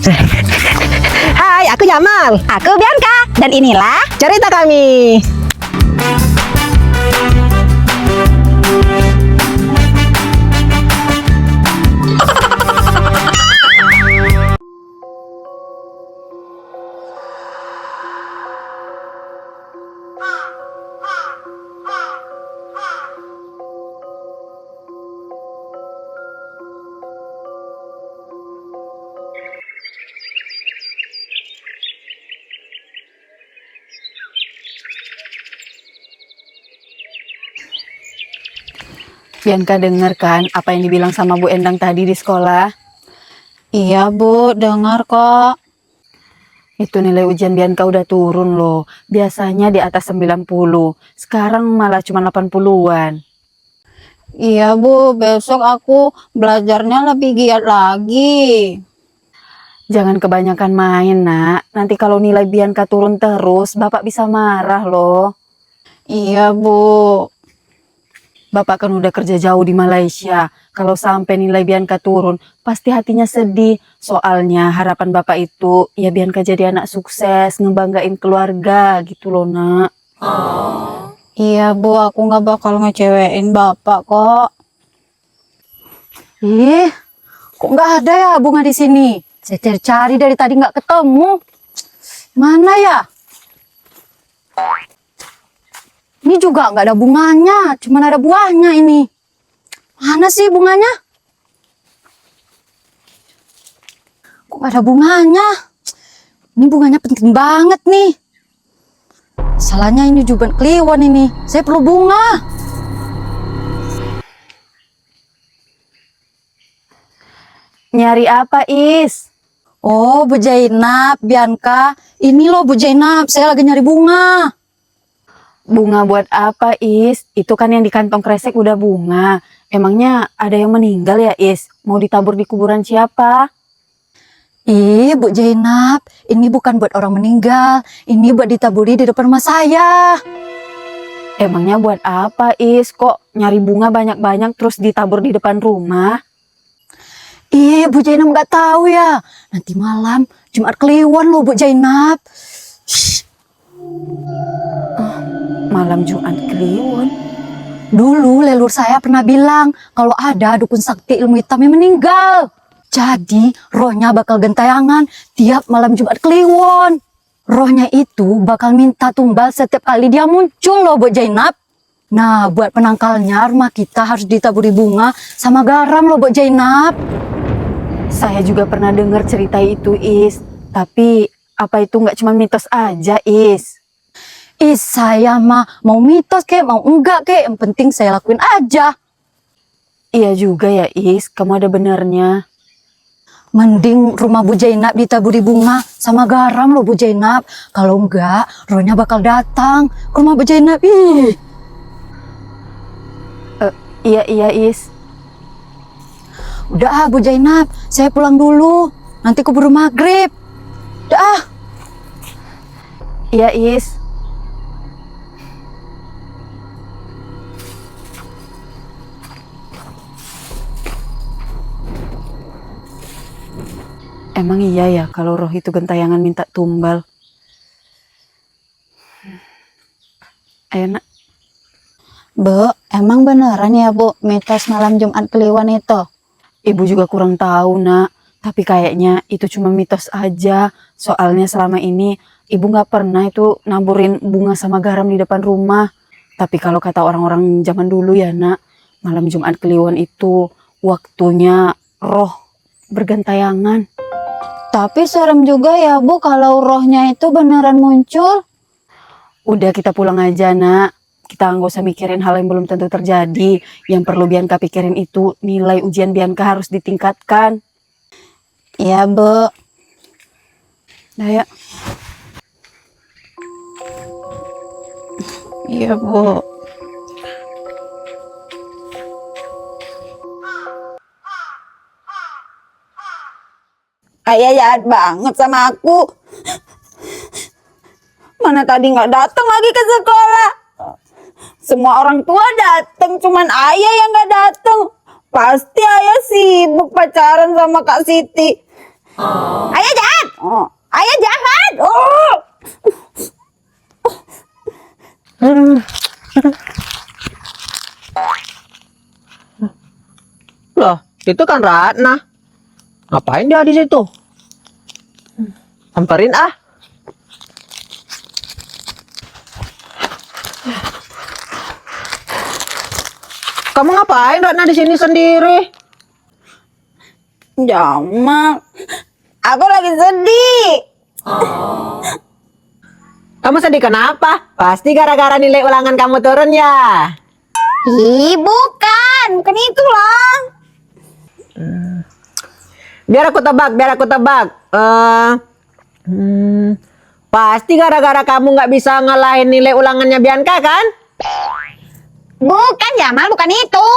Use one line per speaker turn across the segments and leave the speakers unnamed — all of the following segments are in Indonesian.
Hai, aku Jamal.
Aku Bianca, dan inilah
Cerita kami.
Bianca dengar kan apa yang dibilang sama Bu Endang tadi di sekolah?
Iya Bu, dengar kok.
Itu nilai ujian Bianca udah turun loh. Biasanya di atas 90. Sekarang malah cuma 80-an.
Iya Bu, besok aku belajarnya lebih giat lagi.
Jangan kebanyakan main, Nak. Nanti kalau nilai Bianca turun terus, Bapak bisa marah loh.
Iya Bu.
Bapak kan udah kerja jauh di Malaysia. Kalau sampai nilai Bianca turun, pasti hatinya sedih. Soalnya harapan Bapak itu, ya Bianca jadi anak sukses, ngebanggain keluarga gitu loh, Nak.
Iya Bu, aku nggak bakal ngecewain Bapak kok.
Ih, kok nggak ada ya bunga di sini? Saya cari-cari dari tadi nggak ketemu. Mana ya? Ini juga nggak ada bunganya, cuma ada buahnya ini. Mana sih bunganya? Kok nggak ada bunganya? Ini bunganya penting banget nih. Salahnya ini Juban Kliwon ini. Saya perlu bunga. Nyari apa, Is?
Oh Bu Jainab, Bianca. Ini loh Bu Jainab, saya lagi nyari bunga.
Bunga buat apa, Is? Itu kan yang di kantong kresek udah bunga. Emangnya ada yang meninggal ya, Is? Mau ditabur di kuburan siapa?
Ih Bu Jainab, ini bukan buat orang meninggal. Ini buat ditaburi di depan rumah saya.
Emangnya buat apa, Is? Kok nyari bunga banyak-banyak terus ditabur di depan rumah?
Ih Bu Jainab nggak tahu ya. Nanti malam Jumat Kliwon loh Bu Jainab. Shh.
Malam Jumat Kliwon.
Dulu leluhur saya pernah bilang kalau ada dukun sakti ilmu hitam yang meninggal. Jadi rohnya bakal gentayangan tiap malam Jumat Kliwon. Rohnya itu bakal minta tumbal setiap kali dia muncul loh Bu Jainab. Nah buat penangkalnya rumah kita harus ditaburi bunga sama garam loh Bu Jainab.
Saya juga pernah dengar cerita itu, Is. Tapi apa itu nggak cuma mitos aja, Is?
Ih saya mah mau mitos kek mau enggak kek, yang penting saya lakuin aja.
Iya juga ya, Is. Kamu ada benernya.
Mending rumah Bu Jainab ditaburi bunga sama garam loh Bu Jainab. Kalau enggak, rohnya bakal datang ke rumah Bu Jainab. Ih.
Iya, Is.
Udah Bu Jainab, saya pulang dulu. Nanti keburu maghrib. Udah.
Iya, Is. Emang iya ya kalau roh itu gentayangan minta tumbal? Ayo, Nak.
Bu, emang beneran ya Bu mitos malam Jumat Kliwon itu?
Ibu juga kurang tahu, Nak. Tapi kayaknya itu cuma mitos aja. Soalnya selama ini ibu nggak pernah itu naburin bunga sama garam di depan rumah. Tapi kalau kata orang-orang zaman dulu ya, Nak, malam Jumat Kliwon itu waktunya roh bergentayangan.
Tapi serem juga ya Bu kalau rohnya itu beneran muncul.
Udah kita pulang aja, Nak. Kita nggak usah mikirin hal yang belum tentu terjadi. Yang perlu Bianca pikirin itu nilai ujian Bianca harus ditingkatkan.
Iya Bu.
Nah ya.
Iya Bu.
Ayah jahat banget sama aku. Mana tadi nggak datang lagi ke sekolah. Semua orang tua datang, cuman ayah yang nggak datang. Pasti ayah sibuk pacaran sama Kak Siti. Ayah
Itu kan Ratna. Ngapain dia di situ? Samperin ah. Kamu ngapain Ratna di sini sendiri?
Jamal, aku lagi sedih.
Kamu sedih kenapa? Pasti gara-gara nilai ulangan kamu turun ya.
Ih, bukan itu loh.
Biar aku tebak. Pasti gara-gara kamu nggak bisa ngalahin nilai ulangannya Bianca kan?
Bukan Jamal, bukan itu.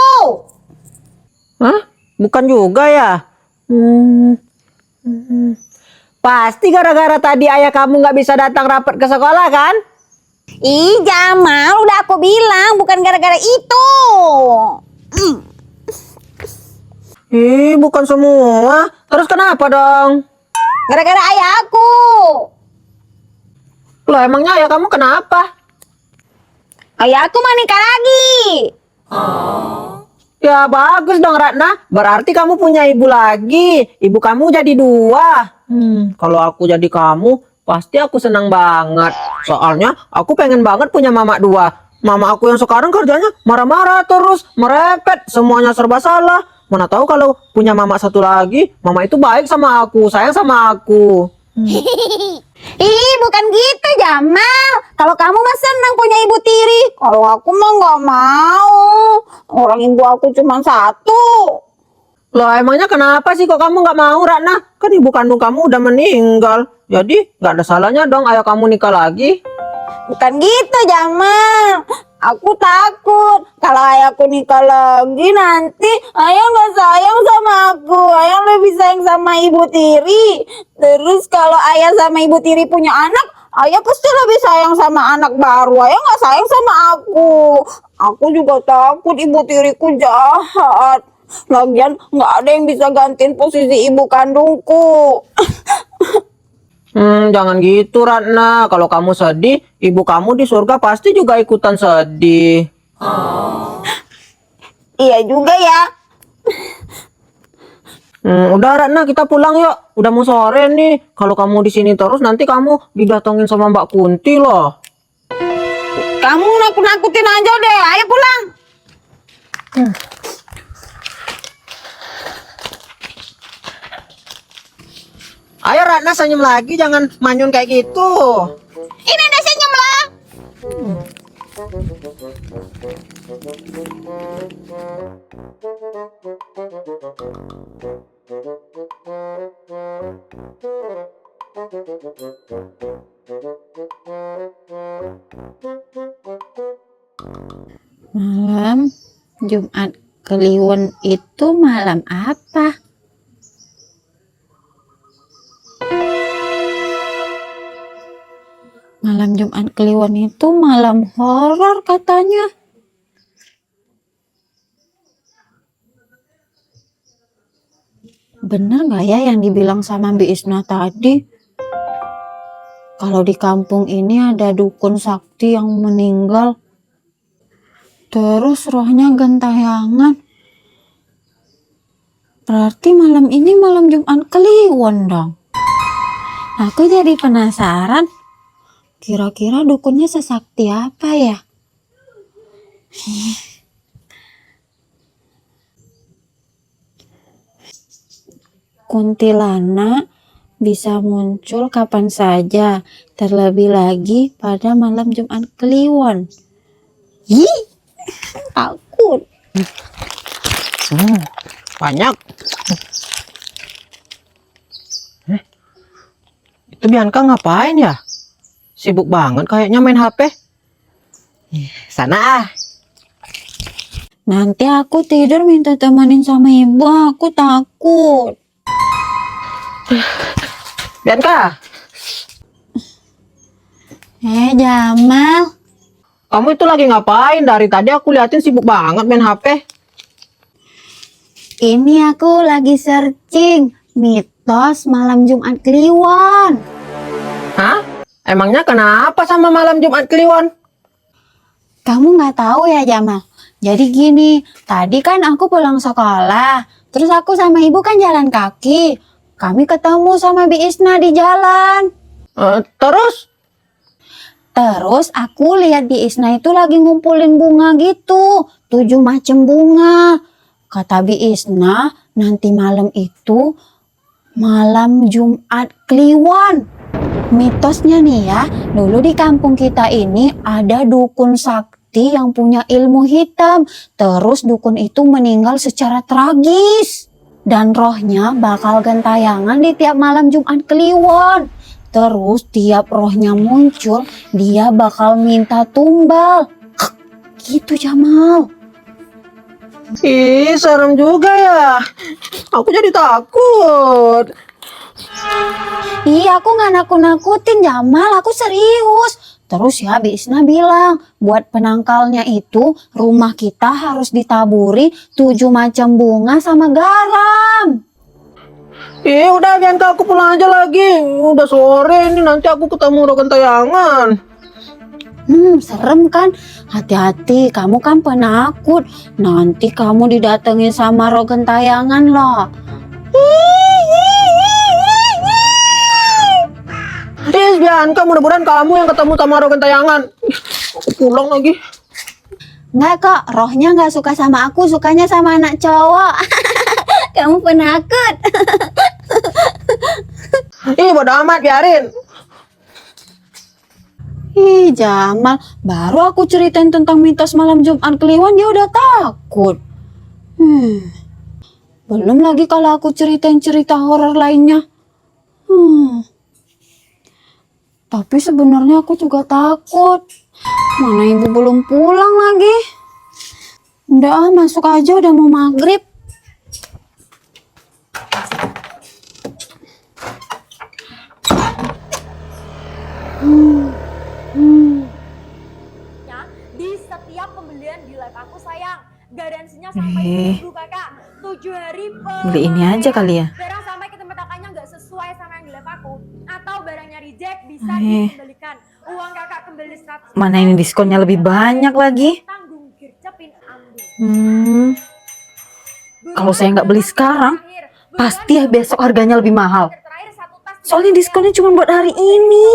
Hah? Bukan juga ya? Pasti gara-gara tadi ayah kamu nggak bisa datang rapat ke sekolah kan?
Ih, Jamal, udah aku bilang bukan gara-gara itu.
Ih, bukan semua. Terus kenapa dong?
Gara-gara ayah aku.
Loh, emangnya ayah kamu kenapa?
Ayah aku mau nikah lagi.
Ya bagus dong Ratna. Berarti kamu punya ibu lagi. Ibu kamu jadi 2. Kalau aku jadi kamu, pasti aku senang banget. Soalnya aku pengen banget punya mama 2. Mama aku yang sekarang kerjanya marah-marah terus, merepet, semuanya serba salah. Mana tahu kalau punya mama satu lagi, mama itu baik sama aku, sayang sama aku.
Ih, bukan gitu Jamal. Kalau kamu mah senang punya ibu tiri. Kalau aku mah nggak mau. Orang ibu aku cuma 1.
Loh, emangnya kenapa sih kok kamu nggak mau Ratna? Kan ibu kandung kamu udah meninggal. Jadi nggak ada salahnya dong ayah kamu nikah lagi.
Bukan gitu Jamal. Aku takut kalau ayahku nikah lagi nanti ayah nggak sayang sama aku. Ayah lebih sayang sama ibu tiri. Terus kalau ayah sama ibu tiri punya anak, ayah pasti lebih sayang sama anak baru. Ayah nggak sayang sama aku. Aku juga takut ibu tiriku jahat. Lagian nggak ada yang bisa gantiin posisi ibu kandungku.
Jangan gitu Ratna. Kalau kamu sedih, ibu kamu di surga pasti juga ikutan sedih.
Iya juga ya.
Udah Ratna, kita pulang yuk. Udah mau sore nih. Kalau kamu di sini terus nanti kamu didatengin sama Mbak Kunti loh.
Kamu nakut-nakutin aja deh. Ayo pulang.
Ayo Ratna senyum lagi, jangan manyun kayak gitu.
Ini udah senyum lah.
Malam Jumat Kliwon itu malam apa? Malam Jumat Kliwon itu malam horor katanya. Bener nggak ya yang dibilang sama Mbak Isna tadi? Kalau di kampung ini ada dukun sakti yang meninggal. Terus rohnya gentayangan. Berarti malam ini malam Jumat Kliwon dong. Aku jadi penasaran. Kira-kira dukunnya sesakti apa ya? Kuntilanak bisa muncul kapan saja, terlebih lagi pada malam Jumat Kliwon.
Ih, takut.
Banyak. Itu Bianca ngapain ya? Sibuk banget kayaknya main HP. Sana ah.
Nanti aku tidur minta temenin sama ibu, aku takut.
Bianca,
Jamal,
kamu itu lagi ngapain? Dari tadi aku liatin sibuk banget main HP.
ini aku lagi searching mitos malam Jumat Kliwon.
Hah? Emangnya kenapa sama malam Jumat Kliwon?
Kamu nggak tahu ya Jamal? Jadi gini, tadi kan aku pulang sekolah, Terus aku sama ibu kan jalan kaki. Kami ketemu sama Bi Isna di jalan.
Terus?
Terus aku lihat Bi Isna itu lagi ngumpulin bunga gitu. 7 macam bunga. Kata Bi Isna, nanti malam itu malam Jumat Kliwon. Mitosnya nih ya, dulu di kampung kita ini ada dukun sakti yang punya ilmu hitam. Terus dukun itu meninggal secara tragis. Dan rohnya bakal gentayangan di tiap malam Jumat Kliwon. Terus tiap rohnya muncul, dia bakal minta tumbal. Gitu Jamal.
Ih, serem juga ya. Aku jadi takut.
Iya, aku nggak nakut-nakutin Jamal, aku serius. Terus ya Bi Isna bilang, buat penangkalnya itu rumah kita harus ditaburi 7 macam bunga sama garam.
Ih, udah Bianca, aku pulang aja lagi. Udah sore ini, nanti aku ketemu roh gentayangan.
Serem kan? Hati-hati, kamu kan penakut. Nanti kamu didatengin sama roh gentayangan loh.
Bianca, mudah-mudahan kamu yang ketemu sama roh gentayangan. Aku pulang lagi.
Nggak kok, rohnya nggak suka sama aku, sukanya sama anak cowok. Kamu penakut.
Ih, bodo amat, biarin.
Ih, Jamal, baru aku ceritain tentang mitos malam Jumat Kliwon, dia udah takut. Belum lagi kalau aku ceritain cerita horor lainnya. Tapi sebenarnya aku juga takut. Mana ibu belum pulang lagi? Udah, masuk aja, udah mau maghrib.
Di setiap pembelian di live aku sayang, garansinya sampai 1000 kakak, 7 hari
Beli ini aja kali ya.
barang sampai ke tempat kakaknya nggak sesuai sama yang di live aku, atau barangnya reject bisa dikembalikan, uang kakak kembali 100%.
Mana ini diskonnya lebih banyak lagi.
Tanggung gercepin ambil.
Kalau saya nggak beli sekarang, pasti ya besok harganya lebih mahal.
Terakhir satu tas
Soalnya diskonnya cuma buat hari ini.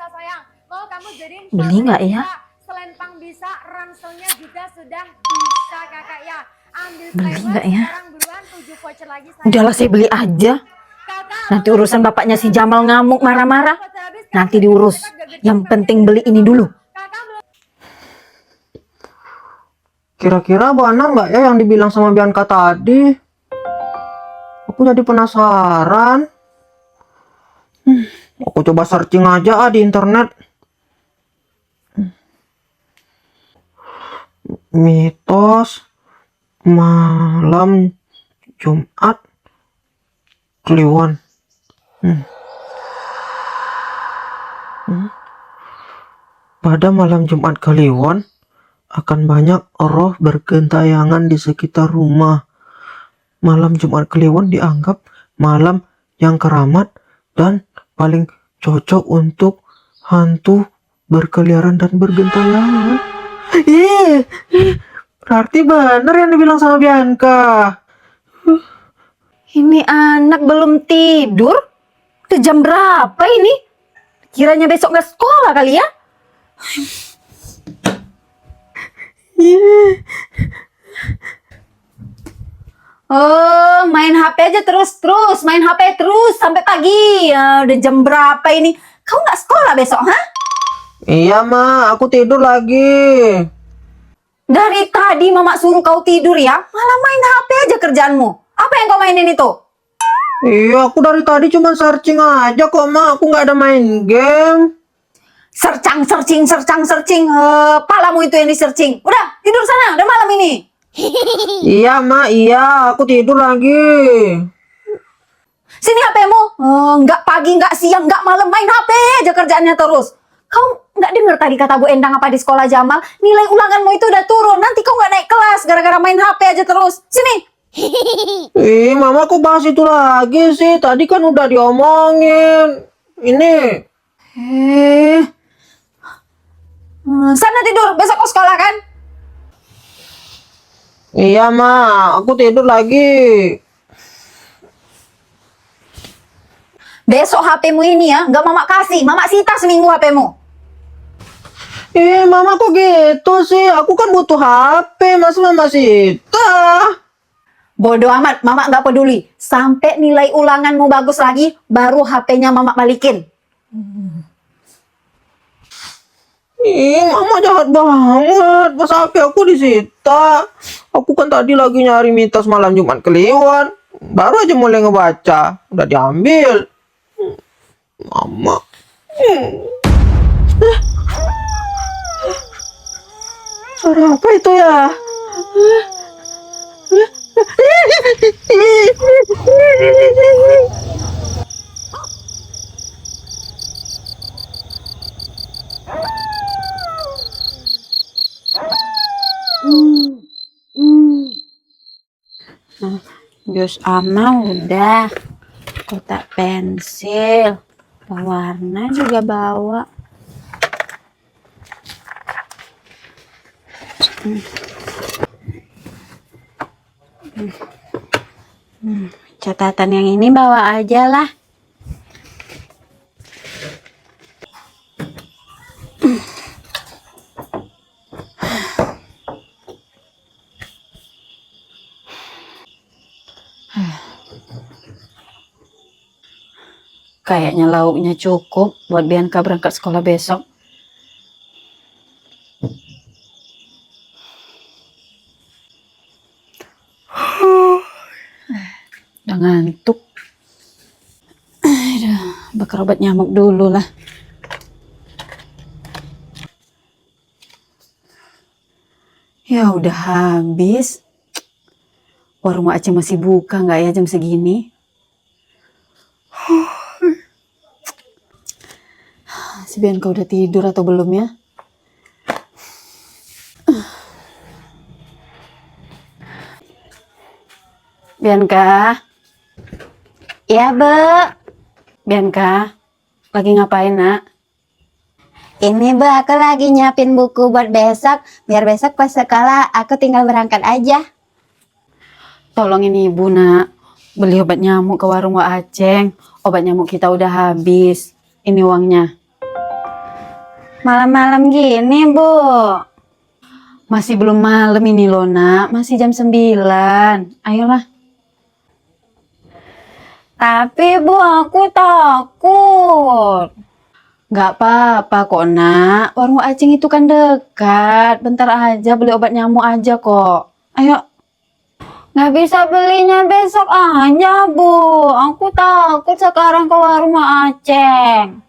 bisa sayang. Kalau kamu jadiin
Beli nggak ya?
selempang bisa, ranselnya juga sudah bisa kakak ya. Ambil
Beli
flavor
nggak ya?
sekarang buruan, 7 voucher lagi sayang.
Udahlah saya beli aja.
Kakak,
Nanti urusan bapaknya si Jamal ngamuk marah-marah.
voucher habis,
Nanti diurus. Yang penting beli ini dulu.
kakak belum
Kira-kira benar nggak ya yang dibilang sama Bianca tadi? Aku jadi penasaran. Aku coba searching aja di internet. Mitos malam Jumat Kliwon. Pada malam Jumat Kliwon akan banyak roh bergentayangan di sekitar rumah. Malam Jumat Kliwon dianggap malam yang keramat dan paling cocok untuk hantu berkeliaran dan bergentayangan. Berarti benar yang dibilang sama Bianca.
Ini anak belum tidur? Udah jam berapa ini? Kiranya besok nggak sekolah kali ya? Oh, main HP aja terus main HP terus sampai pagi. Ya, udah jam berapa ini? Kau nggak sekolah besok, ha?
Iya, Ma, aku tidur lagi.
Dari tadi mama suruh kau tidur ya, malah main HP aja kerjaanmu. Apa yang kau mainin itu?
Iya, aku dari tadi cuma searching aja kok, Ma. Aku nggak ada main game.
Searching. Palamu itu yang di searching. Udah, tidur sana. Udah malam ini.
Iya, Ma, iya. Aku tidur lagi.
Sini HP-mu. Nggak pagi, nggak siang, nggak malam. Main HP aja kerjaannya terus. Kau nggak dengar tadi kata Bu Endang apa di sekolah Jamal? Nilai ulanganmu itu udah turun. Nanti kau nggak naik kelas gara-gara main HP aja terus. Sini.
Mama kok bahas itu lagi sih? Tadi kan udah diomongin. Ini.
Sana tidur. Besok kau sekolah kan?
Iya, Ma. Aku tidur lagi.
Besok HP-mu ini ya, nggak mama kasih. Mama sita seminggu HP-mu.
Mama kok gitu sih? Aku kan butuh HP, masa mama sita?
Bodoh amat, mama nggak peduli. Sampai nilai ulanganmu bagus lagi, baru HP-nya mama balikin.
Mama jahat banget. Pas HP aku disita. Aku kan tadi lagi nyari mitos malam Jumat Kliwon. Baru aja mulai ngebaca, udah diambil. Mama. Suara apa itu ya?
Jus ama udah, kotak pensil, pewarna juga bawa. Catatan yang ini bawa aja lah.
Kayaknya lauknya cukup buat Bianca berangkat sekolah besok. Udah ngantuk. Aduh, bakar obat nyamuk dulu lah. Ya udah habis. Warung Aceh masih buka nggak ya jam segini? Si Bianca udah tidur atau belum ya? Bianca?
Ya, Bu.
Bianca? Lagi ngapain, Nak?
Ini, Bu, aku lagi nyiapin buku buat besok. Biar besok pas sekolah aku tinggal berangkat aja.
Tolongin ibu, Nak. Beli obat nyamuk ke warung Wak Aceng. Obat nyamuk kita udah habis. Ini uangnya.
Malam-malam gini, Bu.
Masih belum malam ini loh, Nak. Masih jam 9. Ayolah.
Tapi, Bu, aku takut.
Gak apa-apa kok, Nak. Warung Wak Aceng itu kan dekat. Bentar aja beli obat nyamuk aja kok. Ayo.
Nggak bisa belinya besok aja, Bu. Aku takut sekarang ke warung Mak Aceng.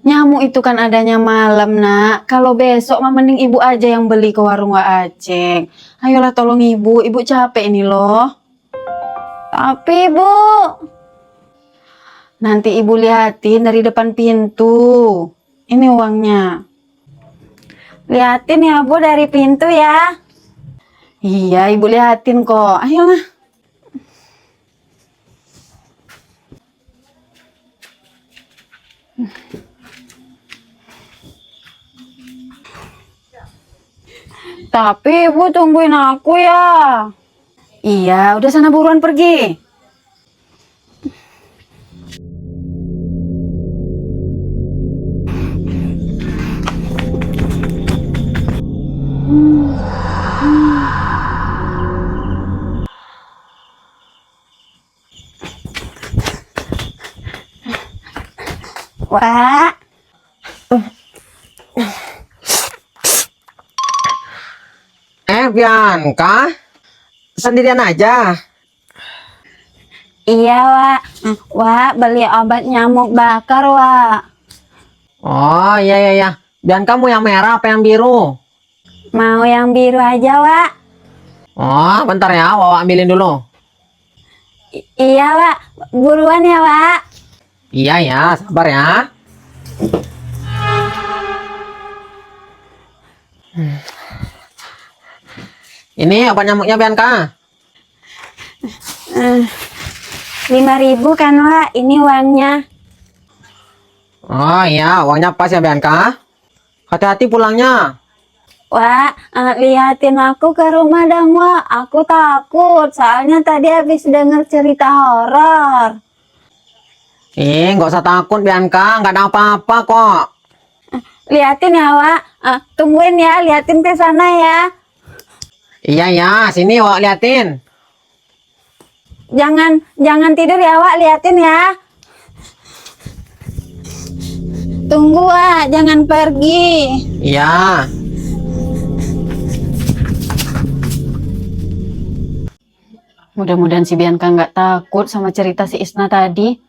Nyamuk itu kan adanya malam, Nak. Kalau besok mah mending ibu aja yang beli ke warung Wak Aceng. Ayolah tolong ibu. Ibu capek ini loh.
Tapi, Bu,
Nanti ibu liatin dari depan pintu. Ini uangnya.
liatin ya, Bu, dari pintu ya.
Iya, ibu liatin kok. Ayolah.
Tapi, Bu, tungguin aku ya.
Iya, udah sana buruan pergi.
Wak,
Bianca, sendirian aja.
iya, Wak. Wak, beli obat nyamuk bakar, Wak.
Oh, iya. Bianca mau yang merah apa yang biru?
Mau yang biru aja, Wak.
Oh, bentar ya, Wawa ambilin dulu.
Iya, Wak. Buruan ya, Wak.
Iya ya, sabar ya. Ini obat nyamuknya Bianca.
5.000 kan, Wak? Ini uangnya.
Oh iya, uangnya pas ya Bianca. Hati-hati pulangnya.
Wak, liatin aku ke rumah dong, Wak. Aku takut, soalnya tadi habis denger cerita horor.
Nggak usah takut Bianca, nggak ada apa-apa kok.
Liatin ya, Wak. Tungguin ya, liatin ke sana ya.
Iya ya, sini Wak liatin.
Jangan tidur ya, Wak. Liatin ya. Tunggu, Wak. Jangan pergi.
Iya.
Mudah-mudahan si Bianca nggak takut sama cerita si Isna tadi.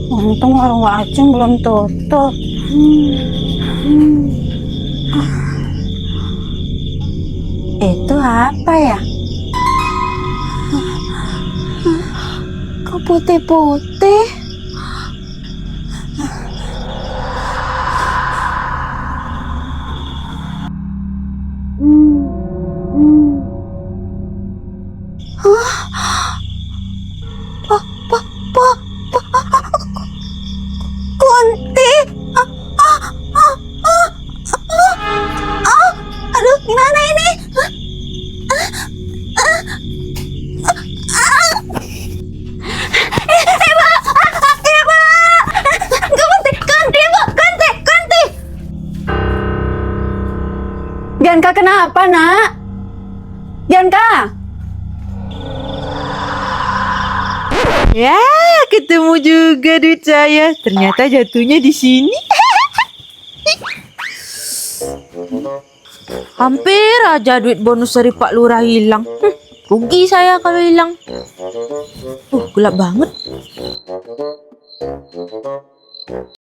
Untung warung Wak Acung belum tutup. Itu apa ya? Kok putih-putih? Kunti. Aduh, gimana ini? Kunti.
Bianca kenapa, Nak? Bianca?
Ya, ketemu juga duit saya. Ternyata jatuhnya di sini. Hampir aja duit bonus dari Pak Lurah hilang. Rugi saya kalau hilang. Gelap banget.